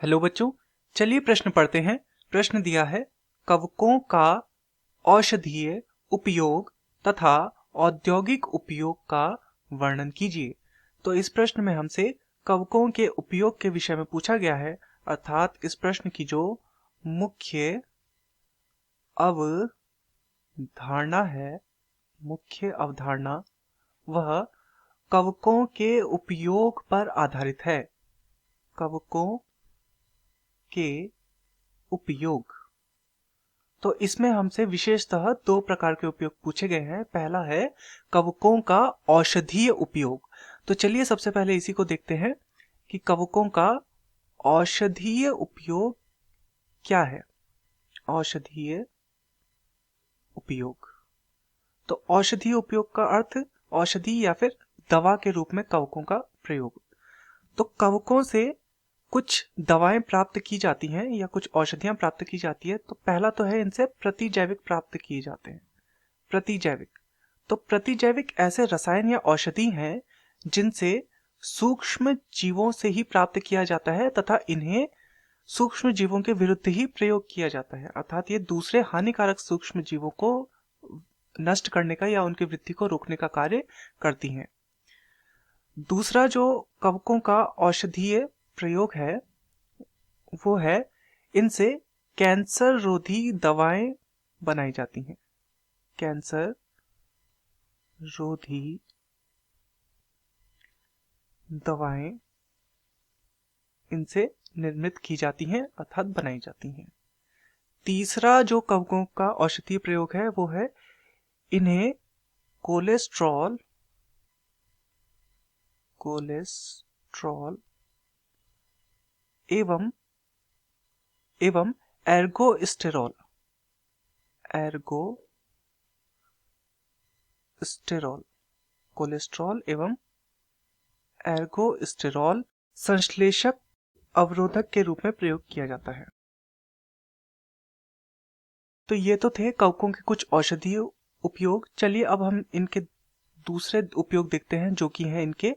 Hello बच्चों, चलिए प्रश्न पढ़ते हैं। प्रश्न दिया है कवकों का औषधीय उपयोग तथा औद्योगिक उपयोग का वर्णन कीजिए। तो इस प्रश्न में हमसे कवकों के उपयोग के विषय में पूछा गया है, अर्थात इस प्रश्न की जो मुख्य अवधारणा है, मुख्य अवधारणा वह कवकों के उपयोग पर आधारित है। कवकों के उपयोग, तो इसमें हमसे विशेषतः दो प्रकार के उपयोग पूछे गए हैं। पहला है कवकों का औषधीय उपयोग। तो चलिए सबसे पहले इसी को देखते हैं कि कवकों का औषधीय उपयोग क्या है। औषधीय उपयोग, तो औषधीय उपयोग का अर्थ औषधि या फिर दवा के रूप में कवकों का प्रयोग। तो कवकों से कुछ दवाएं प्राप्त की जाती हैं या कुछ औषधियां प्राप्त की जाती है। तो पहला तो है इनसे प्रतिजैविक प्राप्त किए जाते हैं। प्रतिजैविक, तो प्रतिजैविक ऐसे रसायन या औषधि हैं जिनसे सूक्ष्म जीवों से ही प्राप्त किया जाता है तथा इन्हें सूक्ष्म जीवों के विरुद्ध ही प्रयोग किया जाता है, अर्थात ये दूसरे हानिकारक सूक्ष्म जीवों को नष्ट करने का या उनकी वृद्धि को रोकने का कार्य करती हैं। दूसरा जो कवकों का औषधीय प्रयोग है वो है इनसे कैंसर रोधी दवाएं बनाई जाती हैं। कैंसर रोधी दवाएं इनसे निर्मित की जाती हैं अर्थात बनाई जाती हैं। तीसरा जो कवकों का औषधीय प्रयोग है वो है इन्हें कोलेस्ट्रॉल एवं एर्गोस्टेरॉल कोलेस्ट्रॉल एवं एर्गोस्टेरॉल संश्लेषक अवरोधक के रूप में प्रयोग किया जाता है। तो ये तो थे कवकों के कुछ औषधीय उपयोग। चलिए अब हम इनके दूसरे उपयोग देखते हैं जो कि हैं इनके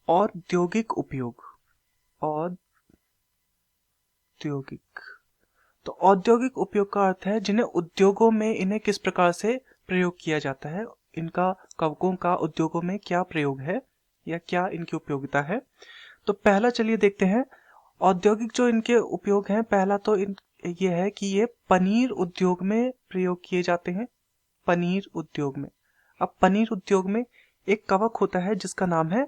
औद्योगिक उपयोग। औद्योगिक, तो औद्योगिक उपयोग का अर्थ है जिन्हें उद्योगों में इन्हें किस प्रकार से प्रयोग किया जाता है, इनका कवकों का उद्योगों में क्या प्रयोग है या क्या इनकी उपयोगिता है। तो पहला चलिए देखते हैं औद्योगिक जो इनके उपयोग हैं। पहला तो ये है कि ये पनीर उद्योग में प्रयोग किए जाते हैं। पनीर उद्योग में, अब पनीर उद्योग में एक कवक होता है जिसका नाम है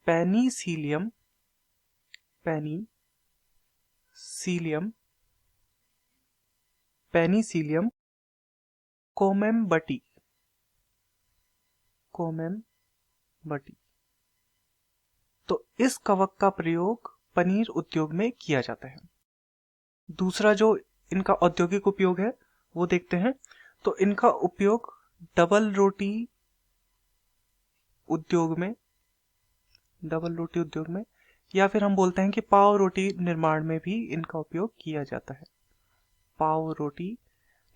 पेनिसिलियम कोमेम्बटी। तो इस कवक का प्रयोग पनीर उद्योग में किया जाता है। दूसरा जो इनका औद्योगिक उपयोग है वो देखते हैं। तो इनका उपयोग डबल रोटी उद्योग में या फिर हम बोलते हैं कि पाव रोटी निर्माण में भी इनका उपयोग किया जाता है। पाव रोटी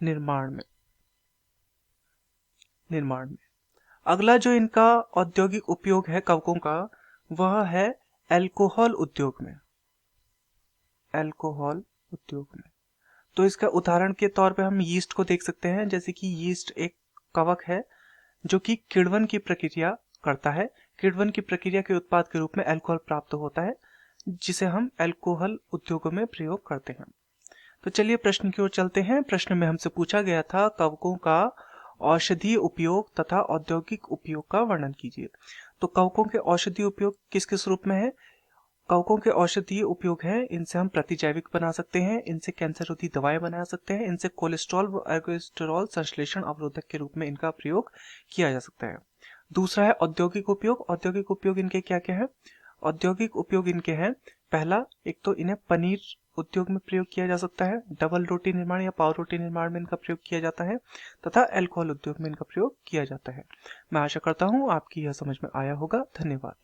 निर्माण में अगला जो इनका औद्योगिक उपयोग है कवकों का वह है अल्कोहल उद्योग में। तो इसका उदाहरण के तौर पे हम यीस्ट को देख सकते हैं। जैसे कि यीस्ट एक कवक है जो कि किण्वन की प्रक्रिया करता है। किण्वन की प्रक्रिया के उत्पाद के रूप में अल्कोहल प्राप्त होता है जिसे हम अल्कोहल उद्योगों में प्रयोग करते हैं। तो चलिए प्रश्न की ओर चलते हैं। प्रश्न में हमसे पूछा गया था कवकों का औषधीय उपयोग तथा औद्योगिक उपयोग का वर्णन कीजिए। तो कवकों के औषधीय उपयोग किस किस रूप में है। कवकों के औषधीय उपयोग है इनसे हम प्रतिजैविक बना सकते हैं, इनसे कैंसर रोधी दवाएं बना सकते हैं, इनसे कोलेस्ट्रॉल व एर्गोस्टेरॉल संश्लेषण अवरोधक के रूप में इनका प्रयोग किया जा सकता है। दूसरा है औद्योगिक उपयोग। औद्योगिक उपयोग इनके क्या क्या है। औद्योगिक उपयोग इनके हैं, पहला एक तो इन्हें पनीर उद्योग में प्रयोग किया जा सकता है, डबल रोटी निर्माण या पाव रोटी निर्माण में इनका प्रयोग किया जाता है तथा अल्कोहल उद्योग में इनका प्रयोग किया जाता है। मैं आशा करता हूँ आपकी यह समझ में आया होगा। धन्यवाद।